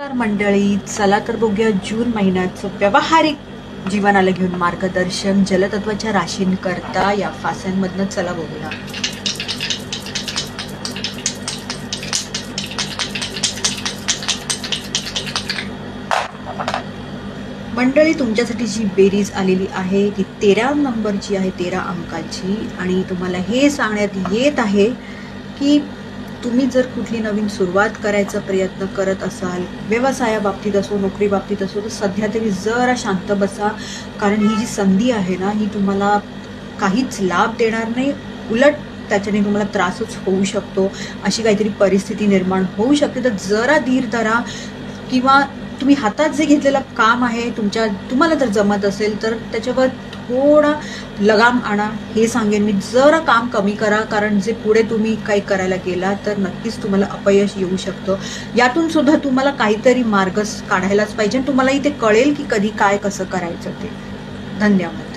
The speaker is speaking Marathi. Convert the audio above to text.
तर मंडळी, चला तर बघूया जून महिन्याचं व्यावहारिक जीवनाला घेऊन मार्गदर्शन जलतत्वाच्या राशींकरता या फासांमधनं. चला बघूया. मंडळी, तुमच्यासाठी जी बेरीज आलेली आहे ती 13 नंबरची आहे, 13 अंकाची. आणि तुम्हाला हे सांगण्यात येत आहे की तुम्ही जर कुठली नवीन सुरुवात करायचा प्रयत्न करत असाल, व्यवसायाबाबतीत असो, नोकरी बाबतीत असो, तर सध्या तरी जरा शांत बसा. कारण ही जी संधी आहे ना, ही तुम्हाला काहीच लाभ देणार नाही, उलट त्याच्याने तुम्हाला त्रासच होऊ शकतो. अशी काहीतरी परिस्थिती निर्माण होऊ शकते. तर जरा धीर धरा, किंवा तुम्ही हातात जे घेतलेलं काम आहे तुम्हाला जर जमत असेल तर त्याच्यावर थोडा लगाम आणा, हे सांगेन मी. जरा काम कमी करा, कारण जे पुढे तुम्ही काही करायला गेला तर नक्कीच तुम्हाला अपयश येऊ शकतं. यातून सुद्धा तुम्हाला काहीतरी मार्ग काढायलाच पाहिजे. तुम्हालाही ते कळेल की कधी काय कसं करायचं ते. धन्यवाद.